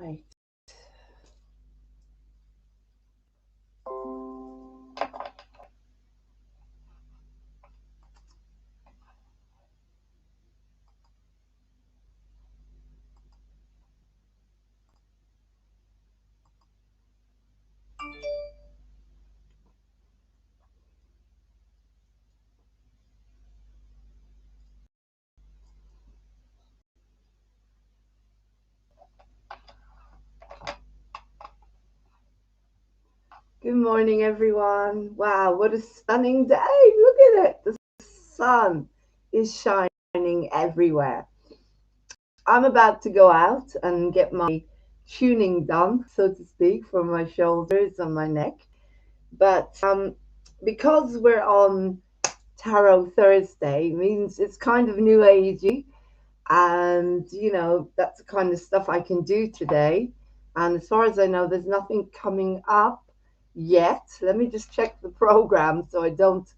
Right. Good morning, everyone. Wow, what a stunning day. Look at it. The sun is shining everywhere. I'm about to go out and get my tuning done, so to speak, for my shoulders and my neck. But because we're on Tarot Thursday, means it's kind of new agey. And, that's the kind of stuff I can do today. And as far as I know, there's nothing coming up yet. Let me just check the program so I don't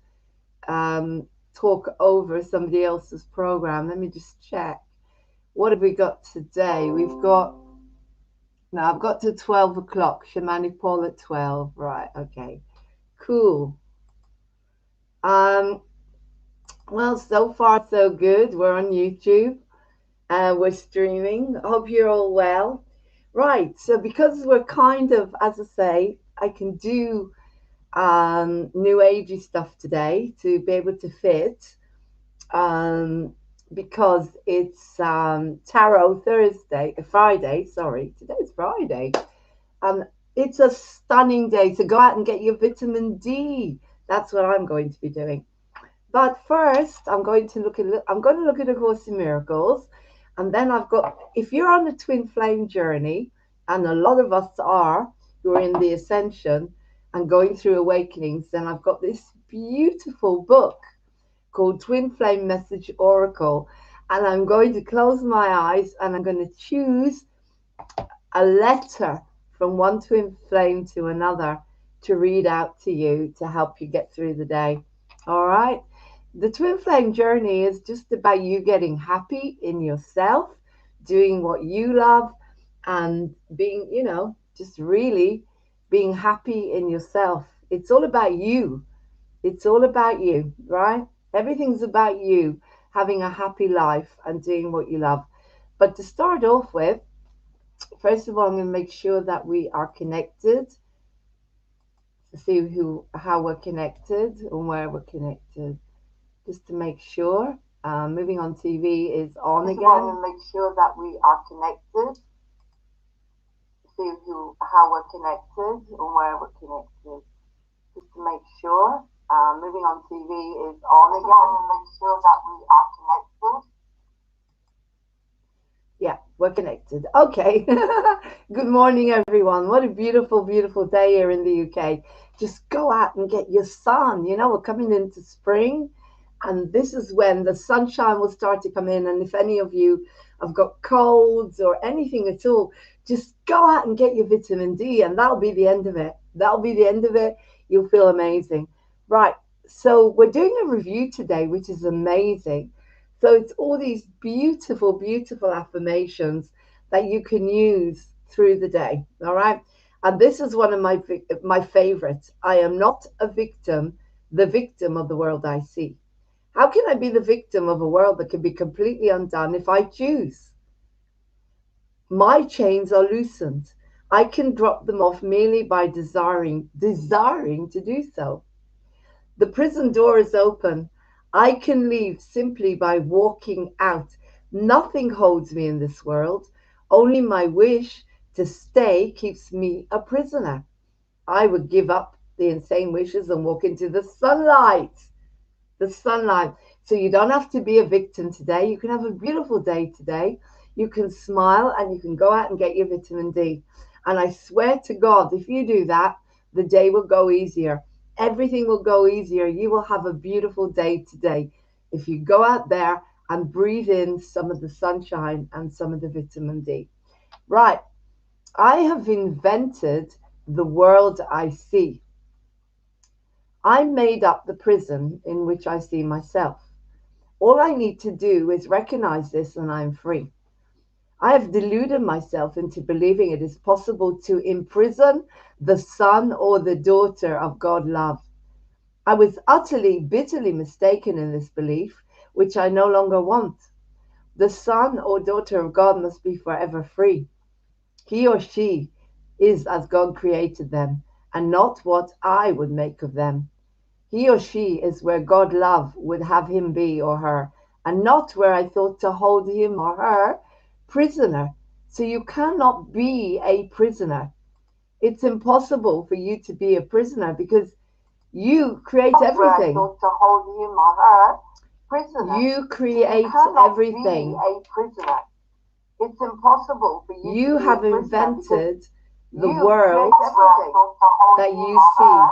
talk over somebody else's program. Let me just check. What have we got today? I've got to 12 o'clock, shamanic pole at 12. Right, okay, cool. Well, so far so good. We're on YouTube. We're streaming. I hope you're all well. Right, so because we're kind of, as I say, I can do new agey stuff today to be able to fit because it's Tarot Thursday, Friday, sorry, today's Friday. Um, it's a stunning day, so go out and get your vitamin D. That's what I'm going to be doing. But first, I'm going to look at A Course in Miracles, and then I've got, if you're on a twin flame journey, and a lot of us are, who are in the ascension and going through awakenings, then I've got this beautiful book called Twin Flame Message Oracle, and I'm going to close my eyes and I'm going to choose a letter from one twin flame to another to read out to you to help you get through the day. All right. The twin flame journey is just about you getting happy in yourself, doing what you love, and being, just really being happy in yourself. It's all about you. It's all about you, right? Everything's about you having a happy life and doing what you love. But to start off with, first of all, I'm going to make sure that we are connected to see how we're connected and where we're connected, just to make sure. Moving on TV is on again. I'm going to make sure that we are connected, see how we're connected and where we're connected, just to make sure. Moving on TV is on again. And make sure that we are connected. Yeah, we're connected. Okay. Good morning, everyone. What a beautiful, beautiful day here in the UK. Just go out and get your sun. We're coming into spring, and this is when the sunshine will start to come in. And if any of you have got colds or anything at all, just go out and get your vitamin D, and that'll be the end of it. That'll be the end of it. You'll feel amazing. Right. So we're doing a review today, which is amazing. So it's all these beautiful, beautiful affirmations that you can use through the day. All right. And this is one of my favorites. I am not a victim, the victim of the world I see. How can I be the victim of a world that can be completely undone if I choose? My chains are loosened. I can drop them off merely by desiring to do so. The prison door is open. I can leave simply by walking out. Nothing holds me in this world. Only my wish to stay keeps me a prisoner. I would give up the insane wishes and walk into the sunlight. The sunlight. So you don't have to be a victim today. You can have a beautiful day today. You can smile and you can go out and get your vitamin D. And I swear to God, if you do that, the day will go easier. Everything will go easier. You will have a beautiful day today if you go out there and breathe in some of the sunshine and some of the vitamin D. Right. I have invented the world I see. I made up the prison in which I see myself. All I need to do is recognize this and I'm free. I have deluded myself into believing it is possible to imprison the son or the daughter of God love. I was utterly, bitterly mistaken in this belief, which I no longer want. The son or daughter of God must be forever free. He or she is as God created them, and not what I would make of them. He or she is where God love would have him be or her, and not where I thought to hold him or her prisoner. So you cannot be a prisoner. It's impossible for you to be a prisoner because you create everything. Where I thought to hold him or her prisoner. You create everything. Be a prisoner. It's impossible for you. You have invented the world that you see.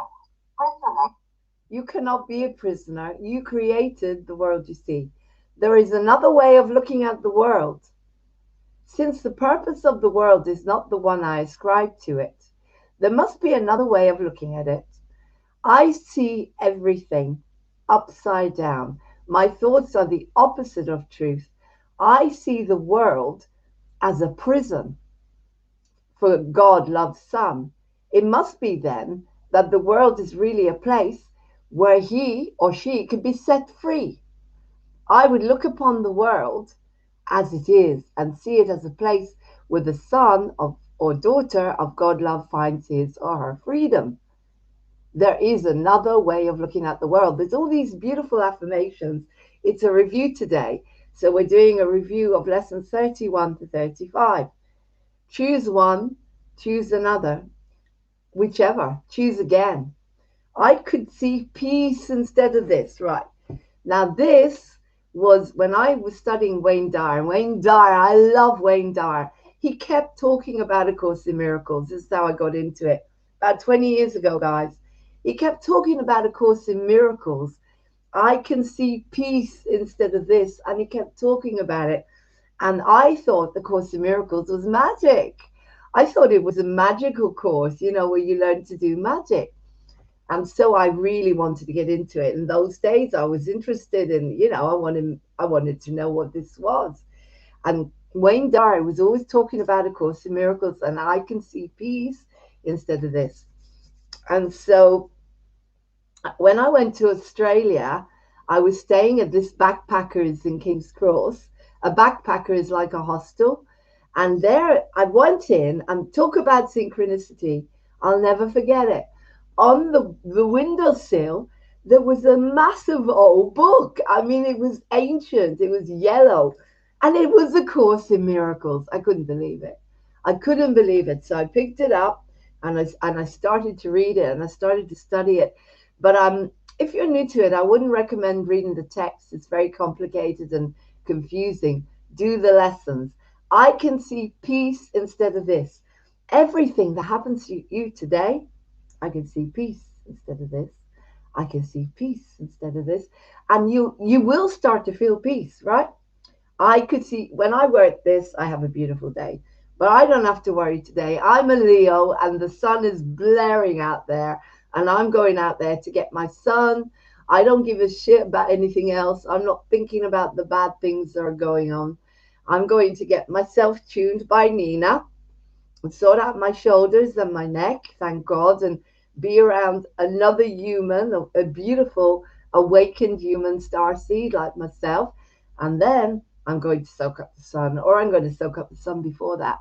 You cannot be a prisoner. You created the world you see. There is another way of looking at the world. Since the purpose of the world is not the one I ascribe to it, there must be another way of looking at it. I see everything upside down. My thoughts are the opposite of truth. I see the world as a prison for God loves some. It must be then that the world is really a place where he or she could be set free. I would look upon the world as it is and see it as a place where the son of or daughter of God love finds his or her freedom. There is another way of looking at the world. There's all these beautiful affirmations. It's a review today. So we're doing a review of lessons 31 to 35. Choose one, choose another, whichever, choose again. I could see peace instead of this, right? Now, this was when I was studying Wayne Dyer. Wayne Dyer, I love Wayne Dyer. He kept talking about A Course in Miracles. This is how I got into it. About 20 years ago, guys. He kept talking about A Course in Miracles. I can see peace instead of this. And he kept talking about it. And I thought the Course in Miracles was magic. I thought it was a magical course, where you learn to do magic. And so I really wanted to get into it. In those days, I was interested in, I wanted to know what this was. And Wayne Dyer was always talking about A Course in Miracles, and I can see peace instead of this. And so when I went to Australia, I was staying at this backpackers in King's Cross. A backpacker is like a hostel. And there I went in and talk about synchronicity. I'll never forget it. On the windowsill, there was a massive old book. I mean, it was ancient. It was yellow. And it was A Course in Miracles. I couldn't believe it. I couldn't believe it. So I picked it up and I started to read it and I started to study it. But if you're new to it, I wouldn't recommend reading the text. It's very complicated and confusing. Do the lessons. I can see peace instead of this. Everything that happens to you today, I can see peace instead of this. I can see peace instead of this. And you will start to feel peace, right? I could see when I work this, I have a beautiful day. But I don't have to worry today. I'm a Leo and the sun is blaring out there. And I'm going out there to get my son. I don't give a shit about anything else. I'm not thinking about the bad things that are going on. I'm going to get myself tuned by Nina and sort out my shoulders and my neck, thank God, and be around another human, a beautiful awakened human starseed like myself. And then I'm going to soak up the sun, or I'm going to soak up the sun before that,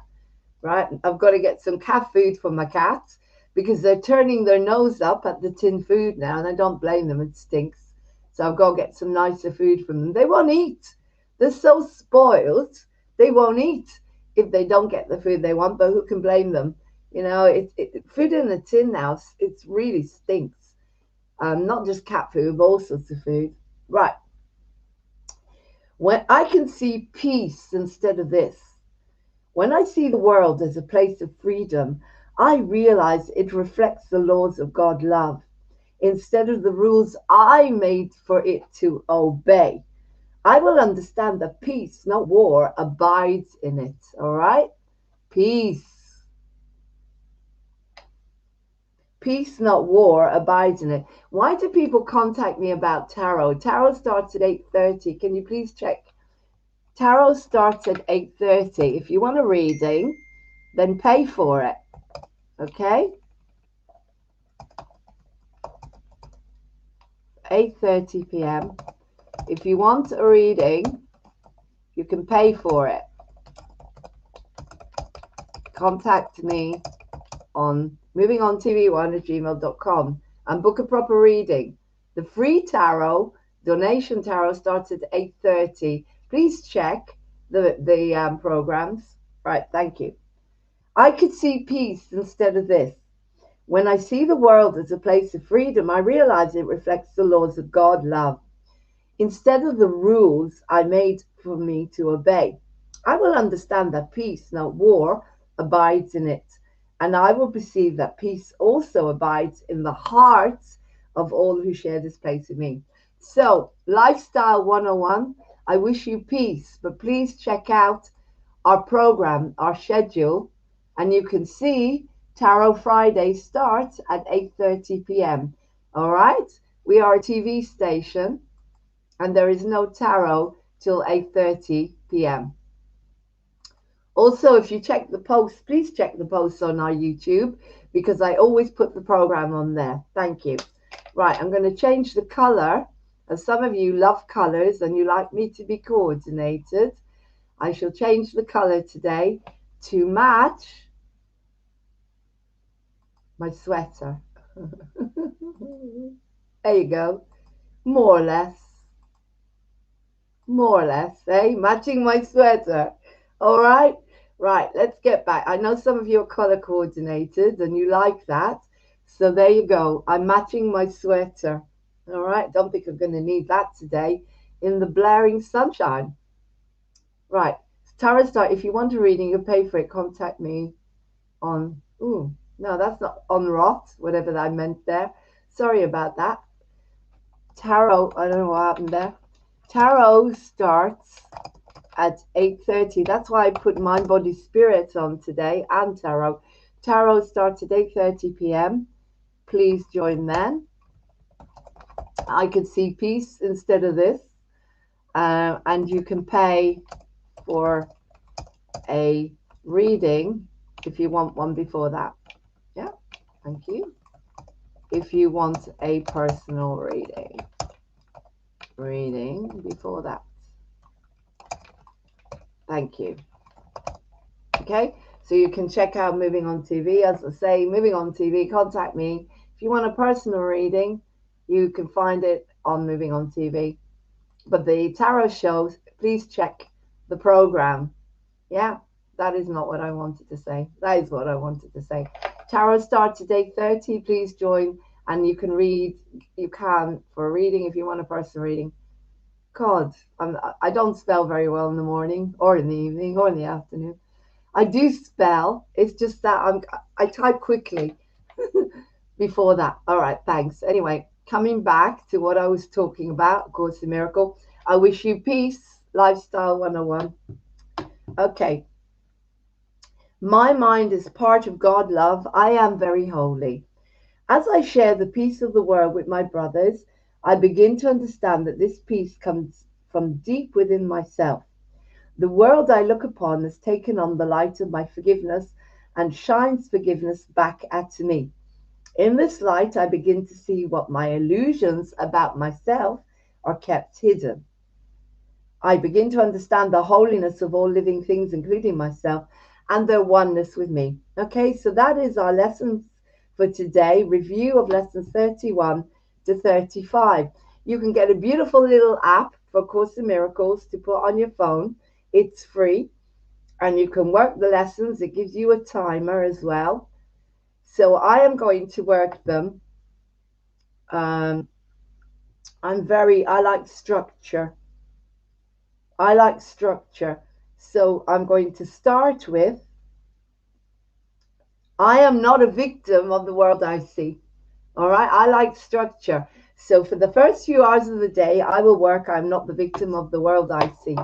right? I've got to get some cat food for my cats because they're turning their nose up at the tin food now, and I don't blame them, it stinks. So I've got to get some nicer food from them. They won't eat. They're so spoiled, they won't eat if they don't get the food they want, but who can blame them? Food in a tin now, it really stinks. Not just cat food, but all sorts of food. Right. When I can see peace instead of this, when I see the world as a place of freedom, I realize it reflects the laws of God love instead of the rules I made for it to obey. I will understand that peace, not war, abides in it. All right? Peace. Peace, not war, abides in it. Why do people contact me about tarot? Tarot starts at 8:30. Can you please check Tarot starts at 8:30. If you want a reading, then pay for it. Okay? 8:30 p.m. If you want a reading, you can pay for it. Contact me on movingontv1@gmail.com and book a proper reading. The free tarot, donation tarot, starts at 8:30. Please check the programs. Right, thank you. I could see peace instead of this. When I see the world as a place of freedom, I realize it reflects the laws of God love. Instead of the rules I made for me to obey, I will understand that peace, not war, abides in it. And I will perceive that peace also abides in the hearts of all who share this place with me. So, Lifestyle 101, I wish you peace, but please check out our program, our schedule, and you can see Tarot Friday starts at 8:30 p.m. All right? We are a TV station and there is no tarot till 8:30 p.m. Also, if you check the posts, please check the posts on our YouTube because I always put the program on there. Thank you. Right, I'm going to change the color. As some of you love colors and you like me to be coordinated, I shall change the color today to match my sweater. There you go. More or less. More or less, eh? Matching my sweater. All right? Right, let's get back. I know some of you are color coordinated and you like that. So there you go. I'm matching my sweater. All right? Don't think I'm going to need that today in the blaring sunshine. Right. Tarot Star, if you want a reading, you pay for it. Contact me on... Ooh, no, that's not on Rot, whatever I meant there. Sorry about that. Tarot, I don't know what happened there. Tarot starts at 8:30. That's why I put Mind, Body, Spirit on today and Tarot. Tarot starts at 8:30 p.m. Please join then. I could see peace instead of this. And you can pay for a reading if you want one before that. Yeah, thank you. If you want a personal reading before that. Thank you. Okay, so you can check out Moving On TV. As I say, Moving On TV, contact me. If you want a personal reading, you can find it on Moving On TV. But the tarot shows, please check the program. Yeah, that is not what I wanted to say. That is what I wanted to say. Tarot starts at 8:30. Please join, and you can read. You can for a reading if you want a personal reading. God, I don't spell very well in the morning or in the evening or in the afternoon. I do spell. It's just that I type quickly before that. All right, thanks. Anyway, coming back to what I was talking about, Course in Miracle. I wish you peace. Lifestyle 101. Okay. My mind is part of God love. I am very holy. As I share the peace of the world with my brothers, I begin to understand that this peace comes from deep within myself. The world I look upon has taken on the light of my forgiveness and shines forgiveness back at me. In this light, I begin to see what my illusions about myself are kept hidden. I begin to understand the holiness of all living things, including myself, and their oneness with me. Okay, so that is our lessons for today. Review of lessons 31 to 35. You can get a beautiful little app for Course in Miracles to put on your phone. It's free, and you can work the lessons. It gives you a timer as well. So I am going to work them. I like structure. I like structure. So I'm going to start with, I am not a victim of the world I see. All right. I like structure. So for the first few hours of the day, I will work. I'm not the victim of the world I see.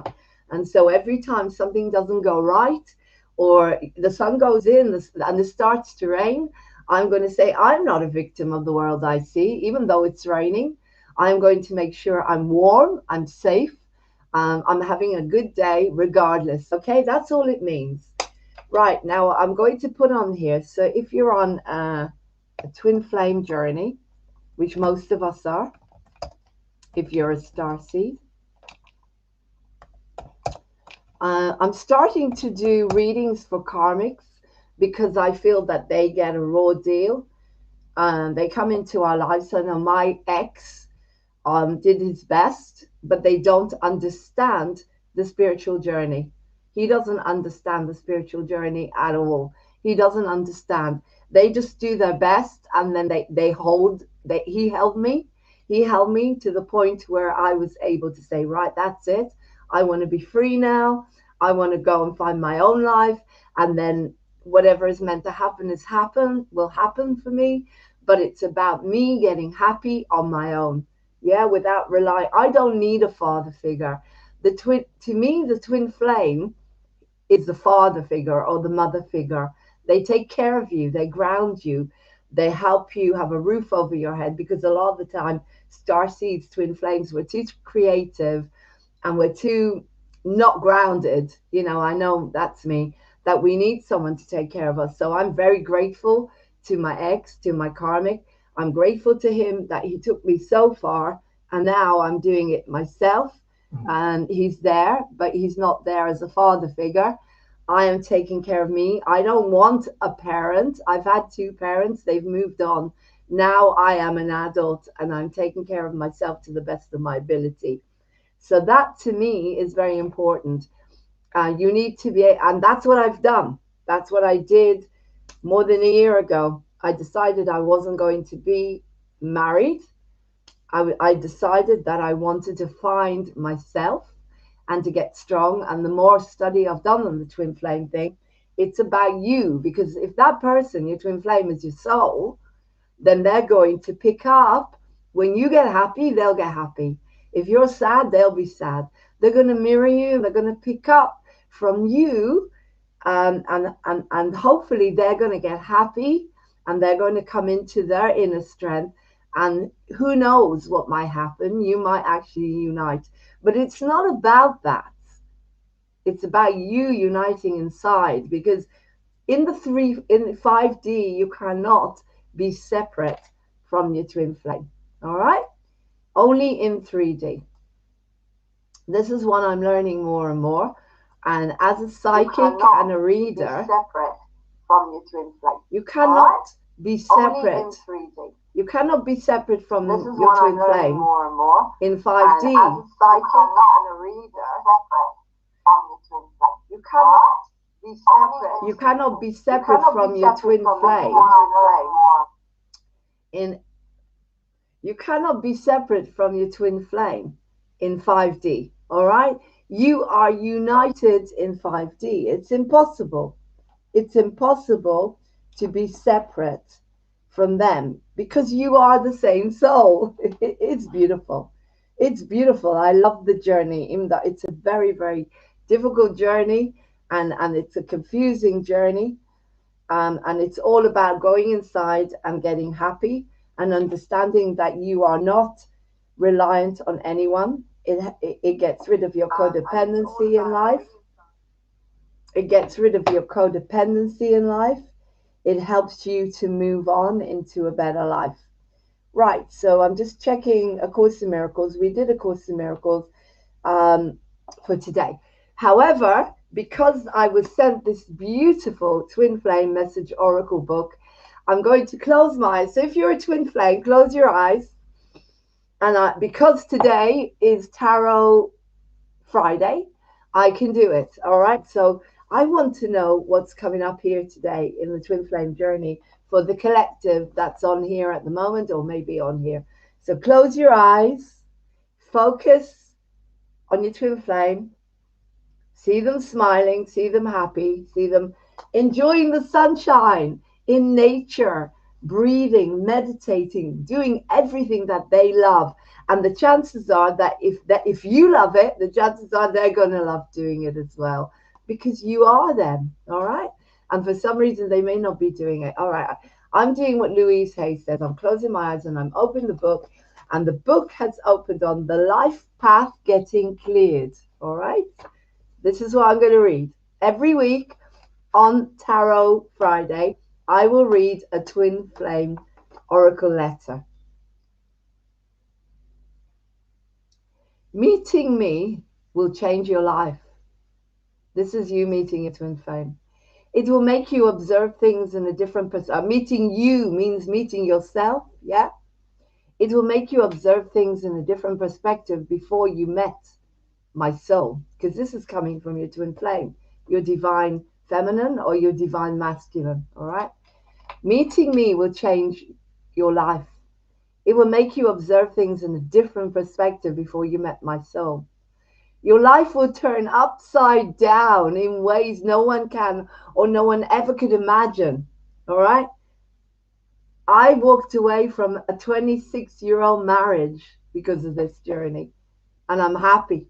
And so every time something doesn't go right, or the sun goes in and it starts to rain, I'm going to say, I'm not a victim of the world I see, even though it's raining. I'm going to make sure I'm warm, I'm safe, I'm having a good day regardless. Okay, that's all it means. Right, now I'm going to put on here. So if you're on a twin flame journey, which most of us are, if you're a star seed, I'm starting to do readings for karmics because I feel that they get a raw deal. They come into our lives. So now my ex did his best, but they don't understand the spiritual journey. He doesn't understand the spiritual journey at all. He doesn't understand. They just do their best, and then they hold. He held me. He held me to the point where I was able to say, right, that's it. I want to be free now. I want to go and find my own life, and then whatever is meant to happen will happen for me. But it's about me getting happy on my own. Yeah, without relying. I don't need a father figure. To me, the twin flame is the father figure or the mother figure. They take care of you, they ground you, they help you have a roof over your head, because a lot of the time, star seeds, twin flames, we're too creative and we're too not grounded. I know that's me, that we need someone to take care of us. So I'm very grateful to my ex, to my karmic. I'm grateful to him that he took me so far, and now I'm doing it myself. And he's there, but he's not there as a father figure. I am taking care of me. I don't want a parent. I've had two parents, they've moved on. Now I am an adult and I'm taking care of myself to the best of my ability. So that to me is very important. You need to be, and that's what I've done. That's what I did more than a year ago. I decided I wasn't going to be married. I decided that I wanted to find myself and to get strong. And the more study I've done on the twin flame thing, it's about you. Because if that person, your twin flame, is your soul, then they're going to pick up. When you get happy, they'll get happy. If you're sad, they'll be sad. They're going to mirror you. They're going to pick up from you, and hopefully they're going to get happy, and they're going to come into their inner strength. And who knows what might happen? You might actually unite. But it's not about that. It's about you uniting inside, because in 5D, you cannot be separate from your twin flame. All right? Only in 3D. This is what I'm learning more and more. And as a psychic and a reader, separate from your twin flame. You cannot be separate. Only in 3D. You cannot be separate from your twin flame. More and more. In 5D. And as a psychic and a reader, separate from your twin flame. You cannot be separate. You cannot be separate from your twin flame. You cannot be separate from your twin flame in 5D. All right? You are united in 5D. It's impossible. It's impossible to be separate from them, because you are the same soul. It's beautiful. It's beautiful. I love the journey. It's a very, very difficult journey, and it's a confusing journey. And it's all about going inside and getting happy and understanding that you are not reliant on anyone. It gets rid of your codependency in life. It gets rid of your codependency in life. It helps you to move on into a better life. Right, so I'm just checking A Course in Miracles. We did A Course in Miracles for today. However, because I was sent this beautiful Twin Flame Message Oracle book, I'm going to close my eyes. So if you're a Twin Flame, close your eyes. And because today is Tarot Friday, I can do it. All right, so I want to know what's coming up here today in the Twin Flame journey for the collective that's on here at the moment, or maybe on here. So close your eyes, focus on your twin flame, see them smiling, see them happy, see them enjoying the sunshine in nature, breathing, meditating, doing everything that they love. And the chances are that if you love it, the chances are they're going to love doing it as well, because you are them. All right. And for some reason, they may not be doing it. All right. I'm doing what Louise Hay says. I'm closing my eyes and I'm opening the book. And the book has opened on the life path getting cleared. All right. This is what I'm going to read. Every week on Tarot Friday, I will read a twin flame oracle letter. Meeting me will change your life. This is you meeting a twin flame. It will make you observe things in a different perspective. Meeting you means meeting yourself. Yeah. It will make you observe things in a different perspective before you met my soul, because this is coming from your twin flame, your divine feminine or your divine masculine. All right. Meeting me will change your life. It will make you observe things in a different perspective before you met my soul. Your life will turn upside down in ways no one can or no one ever could imagine. All right. I walked away from a 26-year-old marriage because of this journey, and I'm happy.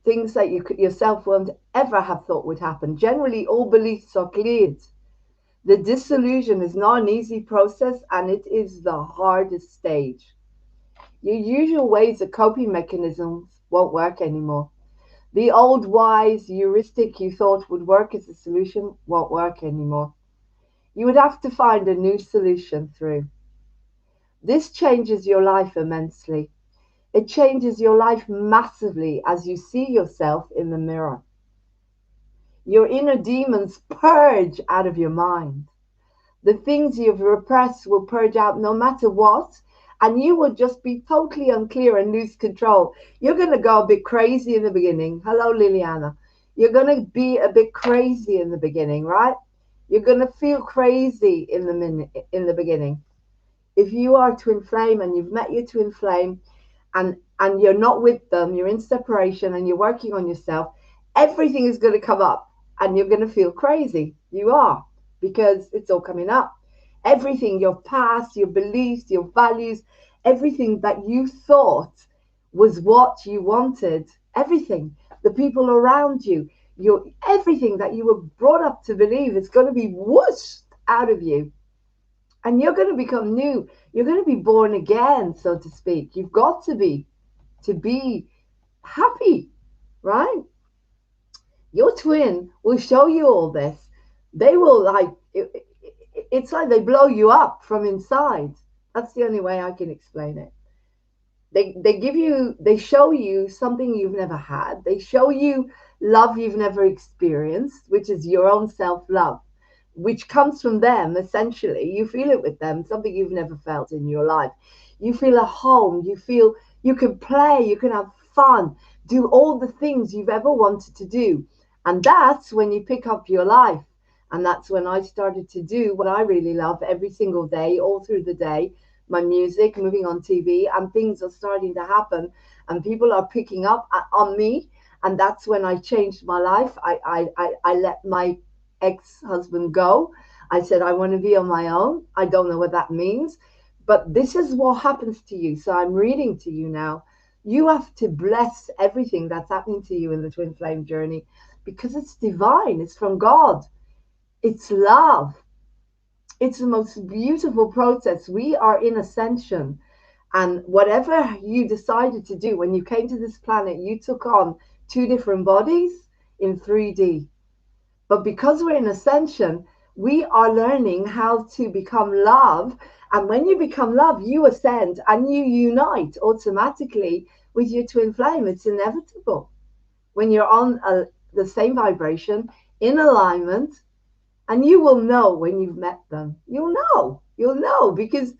Things that you yourself won't ever have thought would happen. Generally, all beliefs are cleared. The disillusion is not an easy process, and it is the hardest stage. Your usual ways of coping mechanisms won't work anymore. The old wise heuristic you thought would work as a solution won't work anymore. You would have to find a new solution through. This changes your life immensely. It changes your life massively as you see yourself in the mirror. Your inner demons purge out of your mind. The things you've repressed will purge out no matter what, and you will just be totally unclear and lose control. You're going to go a bit crazy in the beginning. Hello, Liliana. You're going to be a bit crazy in the beginning, right? You're going to feel crazy in the beginning. If you are twin flame and you've met your twin flame and you're not with them, you're in separation and you're working on yourself, everything is going to come up and you're going to feel crazy. You are, because it's all coming up. Everything, your past, your beliefs, your values, everything that you thought was what you wanted, everything, the people around you, your everything that you were brought up to believe is going to be whooshed out of you. And you're going to become new. You're going to be born again, so to speak. You've got to be happy, right? Your twin will show you all this. They will it's like they blow you up from inside. That's the only way I can explain it. They show you something you've never had. They show you love you've never experienced, which is your own self-love, which comes from them essentially. You feel it with them, something you've never felt in your life. You feel at home, you feel you can play, you can have fun, do all the things you've ever wanted to do. And that's when you pick up your life. And that's when I started to do what I really love every single day, all through the day, my music, moving on TV, and things are starting to happen and people are picking up on me. And that's when I changed my life. I let my ex-husband go. I said, I want to be on my own. I don't know what that means, but this is what happens to you. So I'm reading to you now. You have to bless everything that's happening to you in the twin flame journey because it's divine. It's from God. It's love. It's the most beautiful process. We are in ascension. And whatever you decided to do when you came to this planet, you took on two different bodies in 3D. But because we're in ascension, we are learning how to become love. And when you become love, you ascend and you unite automatically with your twin flame. It's inevitable. When you're on the same vibration, in alignment, and you will know when you've met them. You'll know because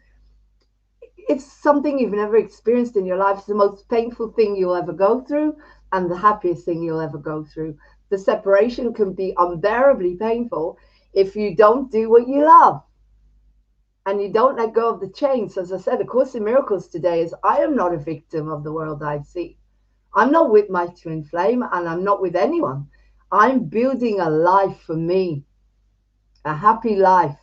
it's something you've never experienced in your life. It's the most painful thing you'll ever go through and the happiest thing you'll ever go through. The separation can be unbearably painful if you don't do what you love and you don't let go of the chains. As I said, A Course in Miracles today is I am not a victim of the world I see. I'm not with my twin flame and I'm not with anyone. I'm building a life for me, a happy life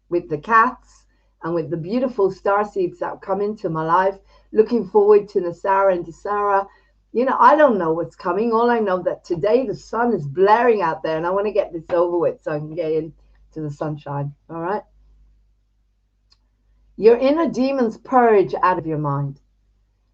with the cats and with the beautiful star seeds that come into my life. Looking forward to Nasara and Desara. You know, I don't know what's coming. All I know that today the sun is blaring out there and I want to get this over with so I can get into the sunshine. All right. Your inner demons purge out of your mind.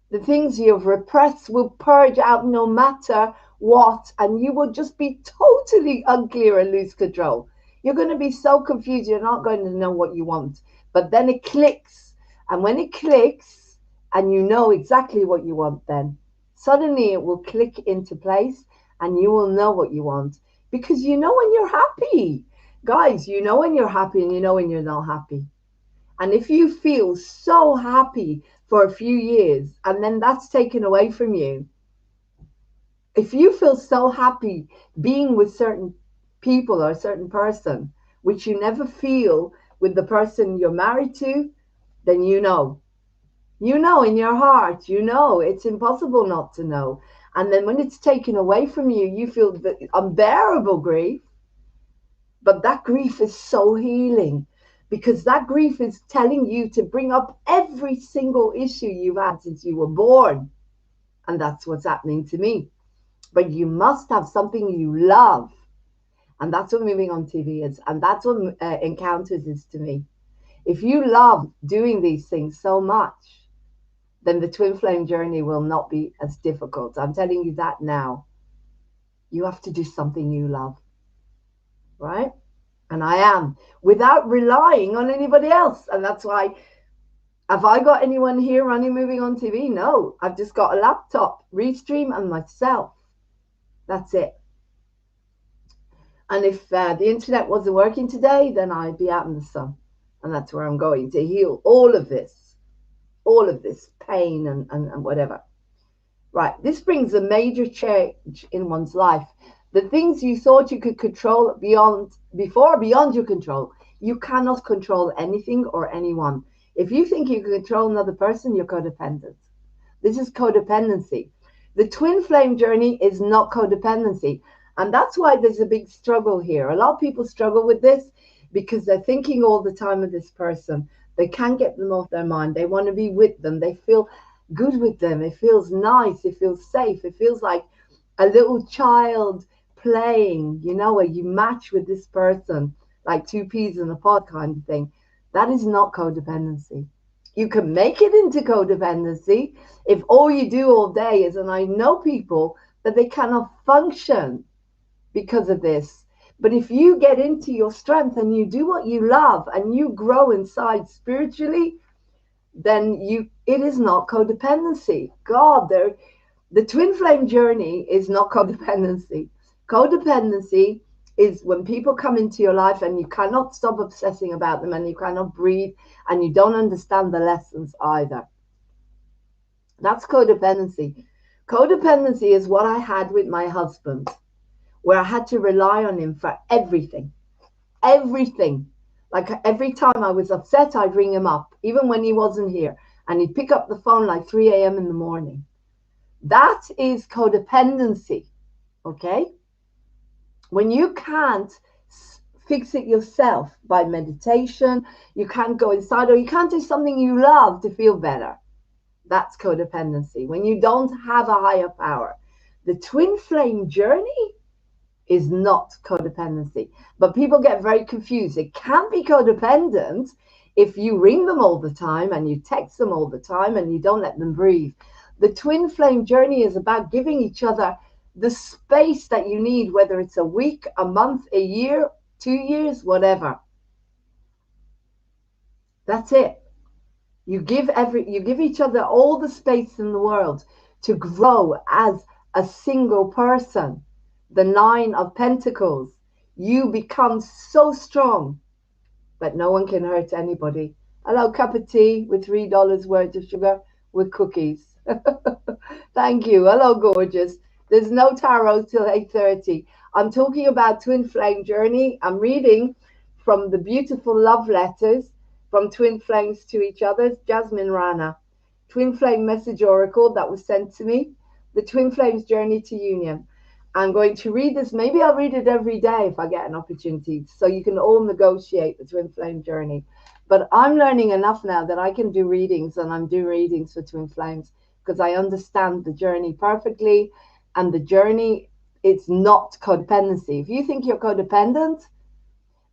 The things you've repressed will purge out no matter what, and you will just be totally unclear and lose control. You're going to be so confused, you're not going to know what you want. But then it clicks, and when it clicks, and you know exactly what you want, then suddenly it will click into place, and you will know what you want because you know when you're happy. Guys, you know when you're happy, and you know when you're not happy. And if you feel so happy for a few years and then that's taken away from you, if you feel so happy being with certain people or a certain person, which you never feel with the person you're married to, then you know. You know in your heart, you know. It's impossible not to know. And then when it's taken away from you, you feel the unbearable grief. But that grief is so healing because that grief is telling you to bring up every single issue you've had since you were born. And that's what's happening to me. But you must have something you love. And that's what moving on TV is. And that's what Encounters is to me. If you love doing these things so much, then the twin flame journey will not be as difficult. I'm telling you that now. You have to do something you love, right? And I am, without relying on anybody else. And that's why, have I got anyone here running Moving on TV? No, I've just got a laptop, Restream, and myself. That's it. And if the internet wasn't working today, then I'd be out in the sun. And that's where I'm going to heal all of this pain and whatever. Right, this brings a major change in one's life. The things you thought you could control beyond your control. You cannot control anything or anyone. If you think you can control another person, you're codependent. This is codependency. The twin flame journey is not codependency. And that's why there's a big struggle here. A lot of people struggle with this because they're thinking all the time of this person. They can't get them off their mind. They want to be with them. They feel good with them. It feels nice. It feels safe. It feels like a little child playing, where you match with this person, like two peas in a pod kind of thing. That is not codependency. You can make it into codependency if all you do all day is, and I know people that they cannot function because of this. But if you get into your strength and you do what you love and you grow inside spiritually, then it is not codependency. God, the twin flame journey is not codependency. Codependency is when people come into your life and you cannot stop obsessing about them and you cannot breathe and you don't understand the lessons either. That's codependency. Codependency is what I had with my husband, where I had to rely on him for everything. Everything. Like every time I was upset, I'd ring him up, even when he wasn't here. And he'd pick up the phone like 3 a.m. in the morning. That is codependency. Okay? When you can't fix it yourself by meditation, you can't go inside, or you can't do something you love to feel better. That's codependency. When you don't have a higher power. The twin flame journey is not codependency. But people get very confused. It can be codependent if you ring them all the time and you text them all the time and you don't let them breathe. The twin flame journey is about giving each other the space that you need, whether it's a week, a month, a year, 2 years, whatever. That's it. You give each other all the space in the world to grow as a single person. The 9 of Pentacles. You become so strong that no one can hurt anybody. Hello, cup of tea with $3 worth of sugar with cookies. Thank you. Hello, gorgeous. There's no tarot till 8:30. I'm talking about twin flame journey. I'm reading from the beautiful love letters from twin flames to each other. Jasmine Rana. Twin flame message oracle that was sent to me. The twin flames journey to union. I'm going to read this. Maybe I'll read it every day if I get an opportunity, so you can all negotiate the twin flame journey. But I'm learning enough now that I can do readings, and I'm doing readings for twin flames because I understand the journey perfectly. And the journey, it's not codependency. If you think you're codependent,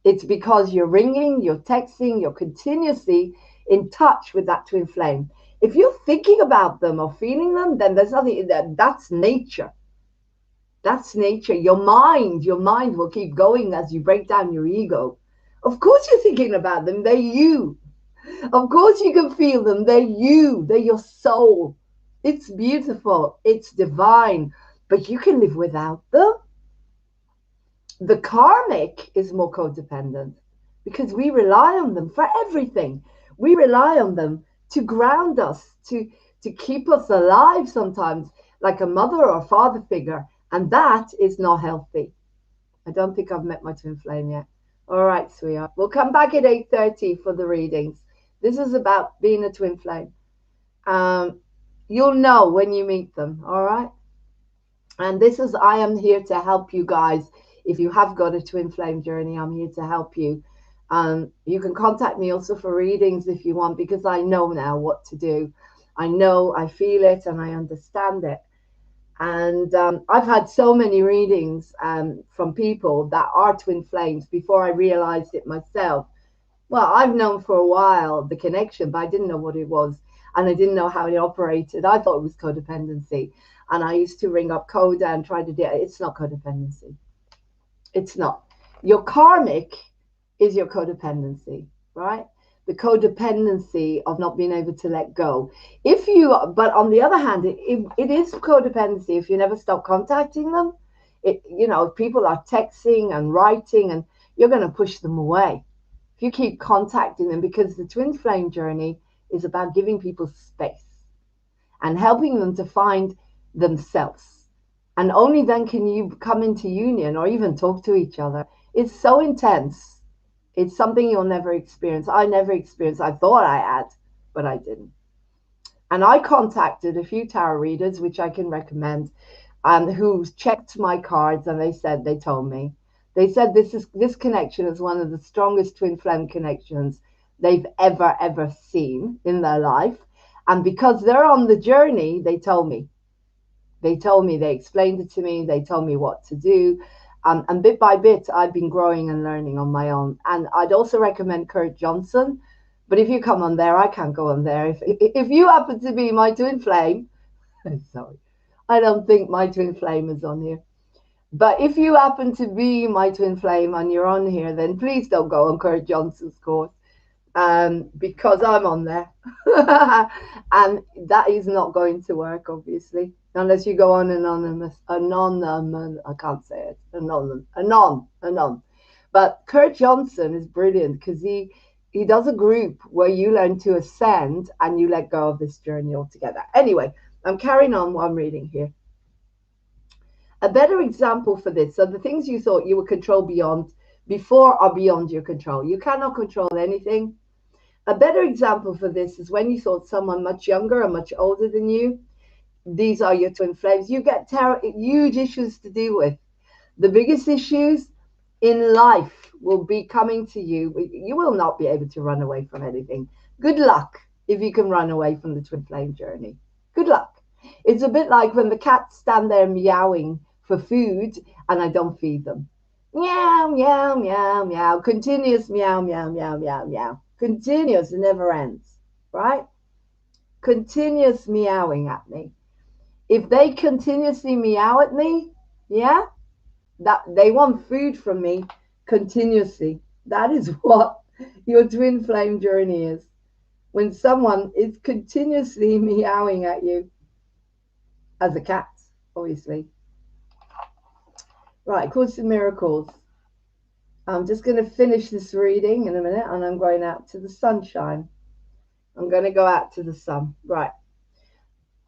it's because you're ringing, you're texting, you're continuously in touch with that twin flame. If you're thinking about them or feeling them, then there's nothing, that's nature. That's nature. Your mind will keep going as you break down your ego. Of course you're thinking about them. They're you. Of course you can feel them. They're you. They're your soul. It's beautiful. It's divine. But you can live without them. The karmic is more codependent because we rely on them for everything. We rely on them to ground us, to keep us alive sometimes, like a mother or father figure. And that is not healthy. I don't think I've met my twin flame yet. All right, sweetheart. We'll come back at 8:30 for the readings. This is about being a twin flame. You'll know when you meet them, all right? And this is, I am here to help you guys. If you have got a twin flame journey, I'm here to help you. You can contact me also for readings if you want, because I know now what to do. I know, I feel it, and I understand it. And I've had so many readings from people that are twin flames before I realized it myself. Well, I've known for a while the connection, but I didn't know what it was. And I didn't know how it operated. I thought it was codependency. And I used to ring up Coda and try to do it. It's not codependency. It's not. Your karmic is your codependency, right? The codependency of not being able to let go. But on the other hand, it is codependency if you never stop contacting them. If people are texting and writing, and you're going to push them away. If you keep contacting them, because the twin flame journey is about giving people space and helping them to find themselves. And only then can you come into union or even talk to each other. It's so intense. It's something you'll never experience. I never experienced. I thought I had, but I didn't. And I contacted a few tarot readers, which I can recommend, who checked my cards, and they told me. They said this connection is one of the strongest twin flame connections they've ever seen in their life. And because they're on the journey, they told me. They explained it to me. They told me what to do. And bit by bit, I've been growing and learning on my own. And I'd also recommend Kurt Johnson. But if you come on there, I can't go on there. If you happen to be my twin flame, sorry, I don't think my twin flame is on here. But if you happen to be my twin flame and you're on here, then please don't go on Kurt Johnson's course, because I'm on there. And that is not going to work, obviously, unless you go on I can't say it, anon. But Kurt Johnson is brilliant because he does a group where you learn to ascend and you let go of this journey altogether. Anyway, I'm carrying on what I'm reading here. A better example for this, so the things you thought you would control before are beyond your control. You cannot control anything. A better example for this is when you thought someone much younger or much older than you. These are your twin flames. You get huge issues to deal with. The biggest issues in life will be coming to you. You will not be able to run away from anything. Good luck if you can run away from the twin flame journey. Good luck. It's a bit like when the cats stand there meowing for food and I don't feed them. Meow, meow, meow, meow. Continuous meow, meow, meow, meow, meow. Continuous, it never ends, right? Continuous meowing at me. If they continuously meow at me, yeah, that they want food from me continuously. That is what your twin flame journey is. When someone is continuously meowing at you, as a cat, obviously. Right, Course in Miracles. I'm just going to finish this reading in a minute, and I'm going out to the sunshine. I'm going to go out to the sun. Right.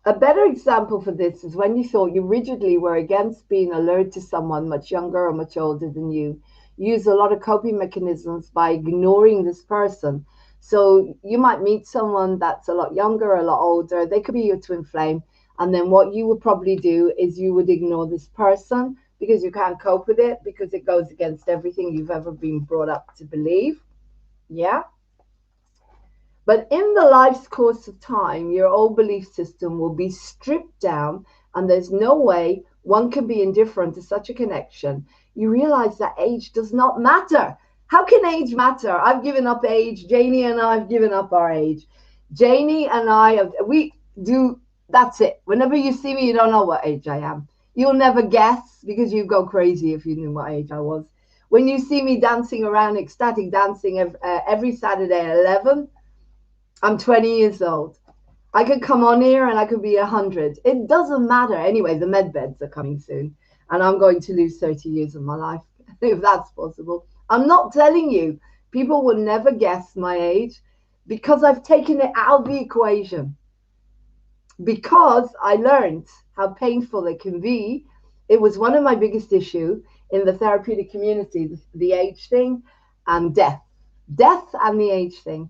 A better example for this is when you thought you rigidly were against being alert to someone much younger or much older than you. You use a lot of coping mechanisms by ignoring this person. So you might meet someone that's a lot younger, a lot older. They could be your twin flame. And then what you would probably do is you would ignore this person because you can't cope with it, because it goes against everything you've ever been brought up to believe. Yeah. But in the life's course of time, your old belief system will be stripped down, and there's no way one can be indifferent to such a connection. You realize that age does not matter. How can age matter? I've given up age. Janie and I have given up our age. Janie and I, we do, that's it. Whenever you see me, you don't know what age I am. You'll never guess because you go crazy if you knew what age I was. When you see me dancing around, ecstatic dancing every Saturday at 11, I'm 20 years old. I could come on here and I could be 100. It doesn't matter. Anyway, the med beds are coming soon, and I'm going to lose 30 years of my life, if that's possible. I'm not telling you. People will never guess my age because I've taken it out of the equation. Because I learned how painful it can be. It was one of my biggest issues in the therapeutic community, the age thing and death. Death and the age thing.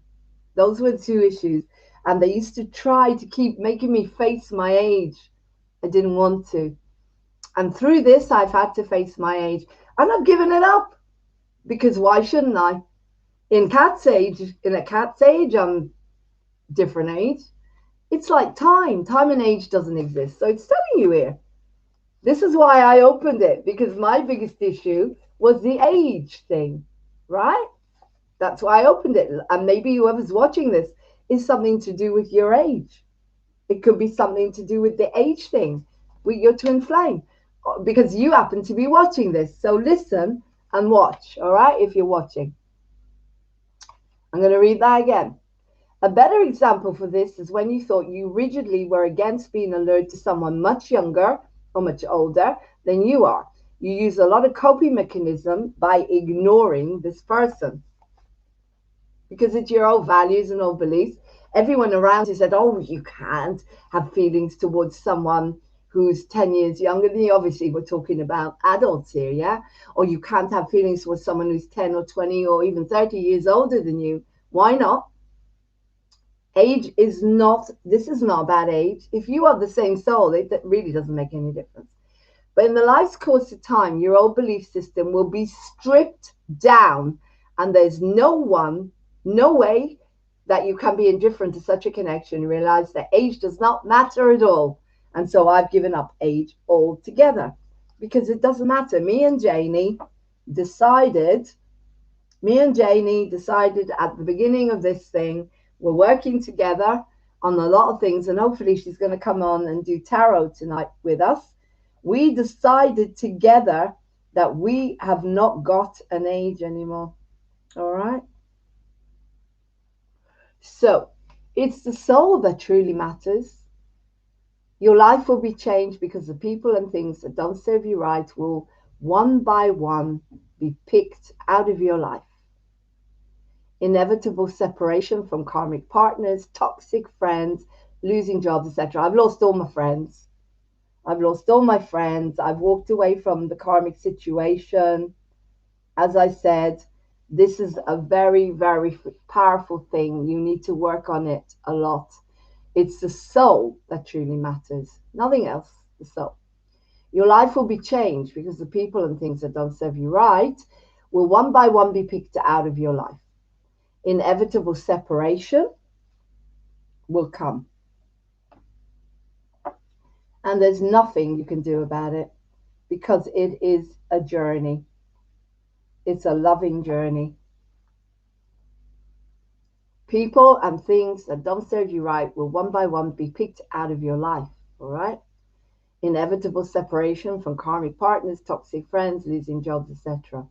Those were the two issues. And they used to try to keep making me face my age. I didn't want to. And through this, I've had to face my age. And I've given it up. Because why shouldn't I? In a cat's age, I'm different age. It's like time. Time and age doesn't exist. So it's telling you here. This is why I opened it. Because my biggest issue was the age thing. Right? That's why I opened it. And maybe whoever's watching this is something to do with your age. It could be something to do with the age thing, with your twin flame, because you happen to be watching this. So listen and watch, all right, if you're watching. I'm going to read that again. A better example for this is when you thought you rigidly were against being alert to someone much younger or much older than you are. You use a lot of coping mechanism by ignoring this person. Because it's your old values and old beliefs. Everyone around you said, oh, you can't have feelings towards someone who's 10 years younger than you. Obviously, we're talking about adults here, yeah? Or you can't have feelings towards someone who's 10 or 20 or even 30 years older than you. Why not? Age is not, this is not about age. If you are the same soul, it really doesn't make any difference. But in the life's course of time, your old belief system will be stripped down, and there's no way that you can be indifferent to such a connection. Realize that age does not matter at all. And so I've given up age altogether because it doesn't matter. Me and Janie decided at the beginning of this thing, we're working together on a lot of things, and hopefully she's going to come on and do tarot tonight with us. We decided together that we have not got an age anymore. All right. So it's the soul that truly matters. Your life will be changed because the people and things that don't serve you right will one by one be picked out of your life. Inevitable separation from karmic partners, toxic friends, losing jobs, etc. I've lost all my friends. I've walked away from the karmic situation. As I said, this is a very, very powerful thing. You need to work on it a lot. It's the soul that truly matters. Nothing else, the soul. Your life will be changed because the people and things that don't serve you right will one by one be picked out of your life. Inevitable separation will come. And there's nothing you can do about it because it is a journey. It's a loving journey. People and things that don't serve you right will one by one be picked out of your life, all right? Inevitable separation from karmic partners, toxic friends, losing jobs, etc.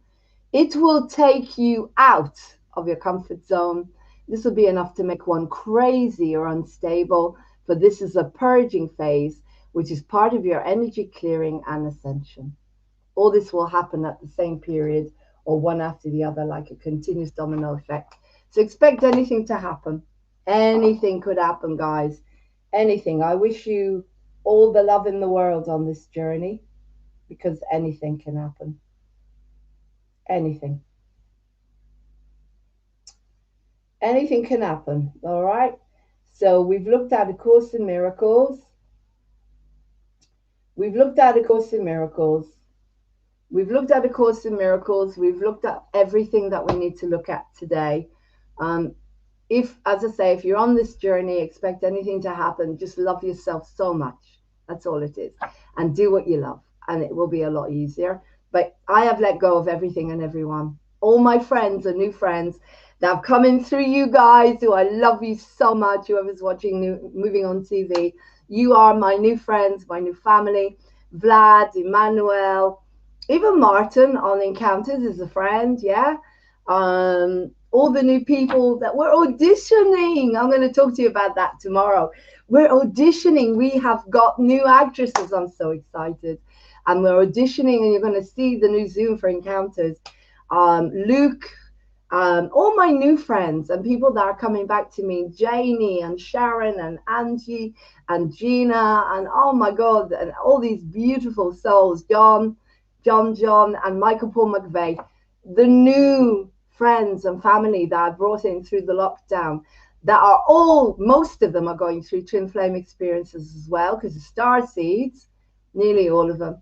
It will take you out of your comfort zone. This will be enough to make one crazy or unstable, for this is a purging phase, which is part of your energy clearing and ascension. All this will happen at the same period or one after the other, like a continuous domino effect. So expect anything to happen. Anything could happen, guys. Anything. I wish you all the love in the world on this journey, because anything can happen. Anything. Anything can happen, all right? So we've looked at A Course in Miracles. We've looked at A Course in Miracles. We've looked at A Course in Miracles. We've looked at everything that we need to look at today. As I say, if you're on this journey, expect anything to happen. Just love yourself so much. That's all it is. And do what you love. And it will be a lot easier. But I have let go of everything and everyone. all my friends and new friends that have come in through you guys, who I love you so much, whoever's watching Moving on TV. You are my new friends, my new family. Vlad, Emmanuel, even Martin on Encounters is a friend, yeah. All the new people that we're auditioning. I'm going to talk to you about that tomorrow. We're auditioning. We have got new actresses. I'm so excited. And we're auditioning, and you're going to see the new Zoom for Encounters. Luke, all my new friends and people that are coming back to me, Janie and Sharon and Angie and Gina, and oh my God, and all these beautiful souls, John, and Michael Paul McVeigh, the new friends and family that I brought in through the lockdown, that are all, most of them are going through twin flame experiences as well, because the star seeds, nearly all of them.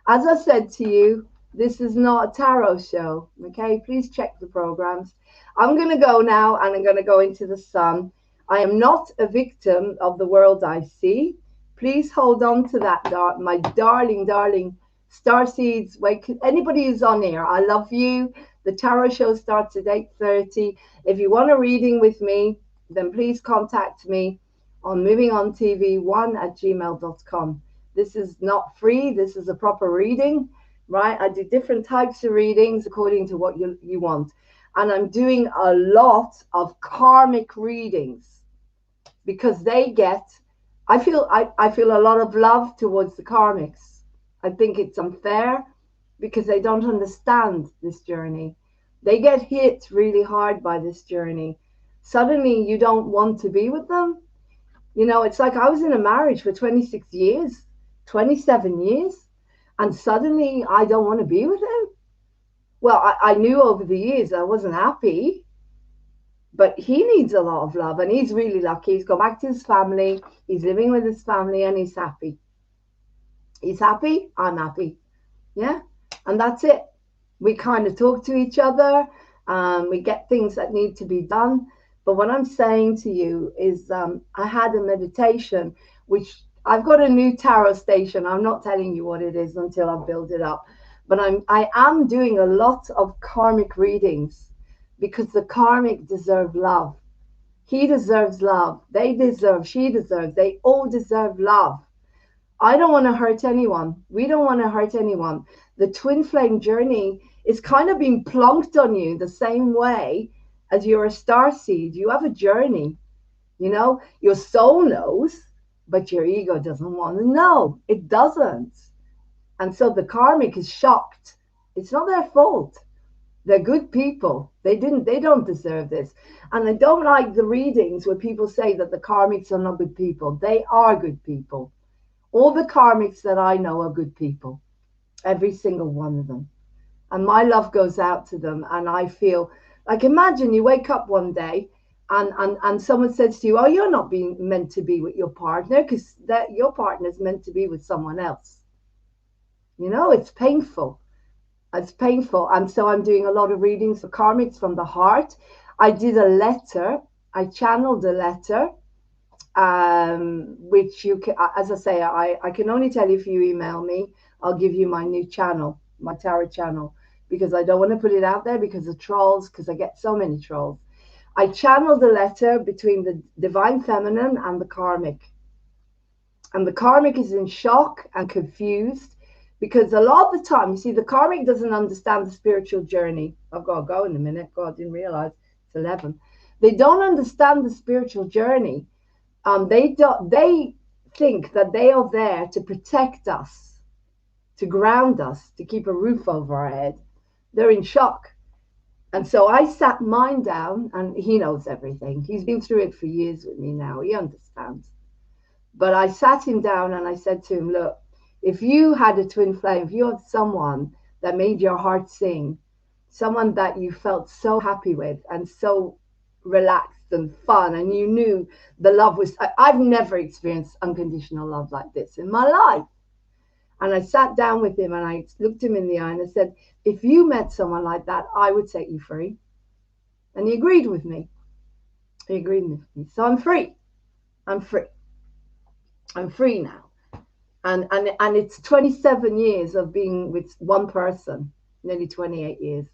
As I said to you, this is not a tarot show, okay? Please check the programs. I'm going to go now, and I'm going to go into the sun. I am not a victim of the world I see. Please hold on to that, my darling, darling starseeds. Wait, anybody who's on here, I love you. The tarot show starts at 8:30. If you want a reading with me, then please contact me on movingontv1@gmail.com. This is not free. This is a proper reading, right? I do different types of readings according to what you want. And I'm doing a lot of karmic readings because they get, I feel a lot of love towards the karmics. I think it's unfair because they don't understand this journey. They get hit really hard by this journey. Suddenly you don't want to be with them. You know, it's like I was in a marriage for 26 years, 27 years, and suddenly I don't want to be with him. Well, I knew over the years I wasn't happy, but he needs a lot of love, and he's really lucky. He's gone back to his family. He's living with his family, and he's happy. He's happy. I'm happy. Yeah. And that's it. We kind of talk to each other. We get things that need to be done. But what I'm saying to you is I had a meditation, which I've got a new tarot station. I'm not telling you what it is until I build it up. But I am doing a lot of karmic readings because the karmic deserve love. He deserves love. They deserve, she deserves, they all deserve love. I don't want to hurt anyone. We don't want to hurt anyone. The twin flame journey is kind of being plonked on you the same way as you're a star seed. You have a journey, you know, your soul knows, but your ego doesn't want to know. It doesn't. And so the karmic is shocked. It's not their fault. They're good people. They don't deserve this. And I don't like the readings where people say that the karmics are not good people. They are good people. All the karmics that I know are good people. Every single one of them. And my love goes out to them. And I feel like, imagine you wake up one day and someone says to you, oh, you're not being meant to be with your partner because your partner is meant to be with someone else. You know, it's painful. It's painful. And so I'm doing a lot of readings for karmics from the heart. I did a letter. I channeled a letter, which you can, as I say, I can only tell you if you email me. I'll give you my new channel, my tarot channel, because I don't want to put it out there because of trolls, because I get so many trolls. I channeled a letter between the divine feminine and the karmic. And the karmic is in shock and confused because a lot of the time, you see, the karmic doesn't understand the spiritual journey. I've got to go in a minute. God, I didn't realize it's 11. They don't understand the spiritual journey. They think that they are there to protect us, to ground us, to keep a roof over our head. They're in shock. And so I sat mine down, and he knows everything. He's been through it for years with me now. He understands. But I sat him down and I said to him, look, if you had a twin flame, if you had someone that made your heart sing, someone that you felt so happy with and so relaxed and fun, and you knew the love was, I've never experienced unconditional love like this in my life. And I sat down with him and I looked him in the eye and I said, if you met someone like that, I would set you free. And he agreed with me. He agreed with me. So I'm free. I'm free. I'm free now. And it's 27 years of being with one person, nearly 28 years.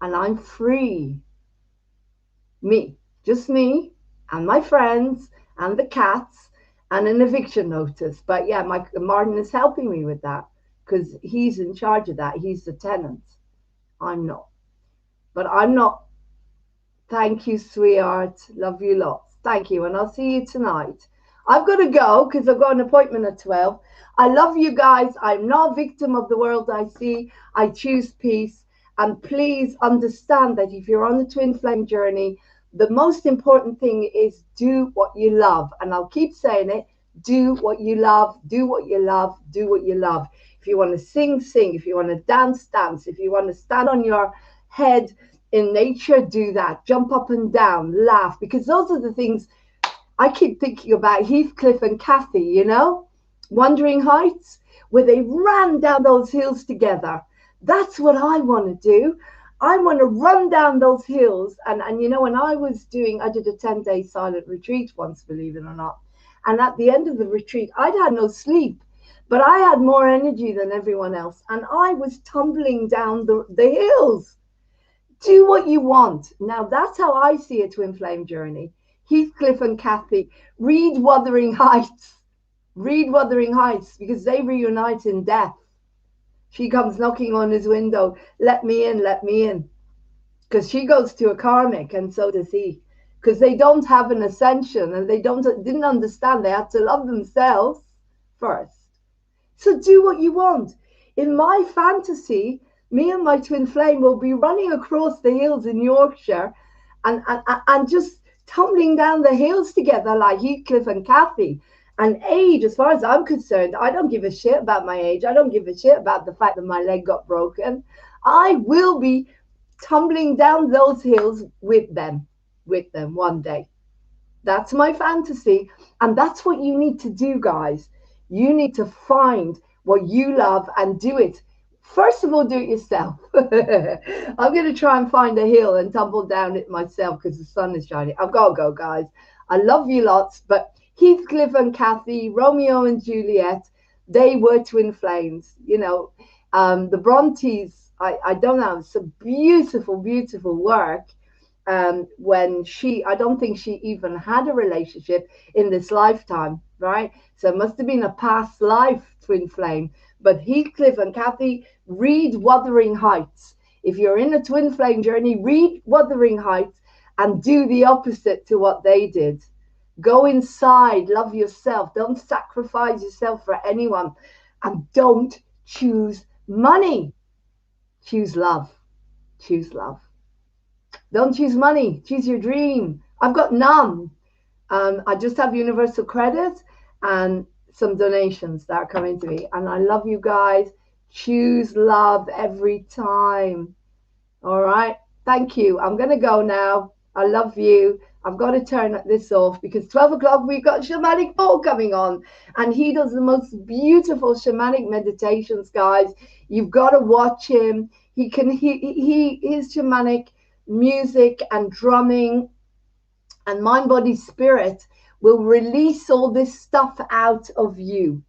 and I'm free. Me, just me and my friends and the cats and an eviction notice. But yeah, Martin is helping me with that because he's in charge of that. He's the tenant. I'm not. But I'm not. Thank you, sweetheart. Love you lots. Thank you. And I'll see you tonight. I've got to go because I've got an appointment at 12. I love you guys. I'm not a victim of the world I see. I choose peace. And please understand that if you're on the twin flame journey, the most important thing is do what you love. And I'll keep saying it, do what you love, do what you love, do what you love. If you want to sing, sing. If you want to dance, dance. If you want to stand on your head in nature, do that. Jump up and down, laugh, because those are the things I keep thinking about. Heathcliff and Kathy, you know, Wuthering Heights, where they ran down those hills together. That's what I want to do. I want to run down those hills. And you know, when I did a 10-day silent retreat once, believe it or not. And at the end of the retreat, I'd had no sleep, but I had more energy than everyone else. And I was tumbling down the hills. Do what you want. Now, that's how I see a twin flame journey. Heathcliff and Kathy, read Wuthering Heights. Read Wuthering Heights because they reunite in death. She comes knocking on his window, let me in, let me in. Because she goes to a karmic and so does he. Because they don't have an ascension and they didn't understand they had to love themselves first. So do what you want. In my fantasy, me and my twin flame will be running across the hills in Yorkshire and just tumbling down the hills together like Heathcliff and Kathy. And age, as far as I'm concerned, I don't give a shit about my age. I don't give a shit about the fact that my leg got broken. I will be tumbling down those hills with them one day. That's my fantasy. And that's what you need to do, guys. You need to find what you love and do it. First of all, do it yourself. I'm going to try and find a hill and tumble down it myself because the sun is shining. I've got to go, guys. I love you lots. But Heathcliff and Kathy, Romeo and Juliet, they were twin flames. You know, the Brontes, I don't know, it's a beautiful, beautiful work. When I don't think she even had a relationship in this lifetime, right? So it must have been a past life twin flame. But Heathcliff and Kathy, read Wuthering Heights. If you're in a twin flame journey, read Wuthering Heights and do the opposite to what they did. Go inside, love yourself. Don't sacrifice yourself for anyone. And don't choose money. Choose love. Choose love. Don't choose money. Choose your dream. I've got none. I just have universal credit and some donations that are coming to me. And I love you guys. Choose love every time. All right. Thank you. I'm going to go now. I love you. I've got to turn this off because 12 o'clock we've got Shamanic Paul coming on. And he does the most beautiful shamanic meditations, guys. You've got to watch him. His shamanic music and drumming and mind, body, spirit will release all this stuff out of you.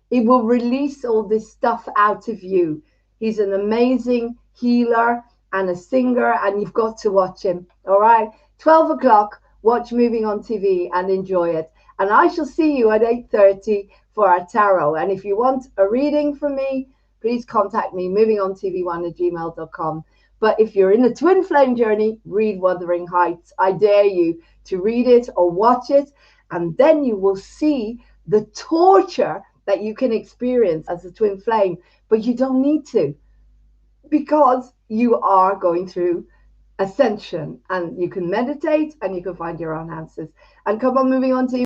It will release all this stuff out of you. He's an amazing healer and a singer, and you've got to watch him. All right, 12 o'clock, watch Moving on TV and enjoy it. And I shall see you at 8:30 for our tarot. And if you want a reading from me, please contact me, movingontv1@gmail.com. But if you're in a twin flame journey, read Wuthering Heights. I dare you to read it or watch it, and then you will see the torture that you can experience as a twin flame. But you don't need to, because you are going through ascension, and you can meditate and you can find your own answers. And come on, Moving on TV.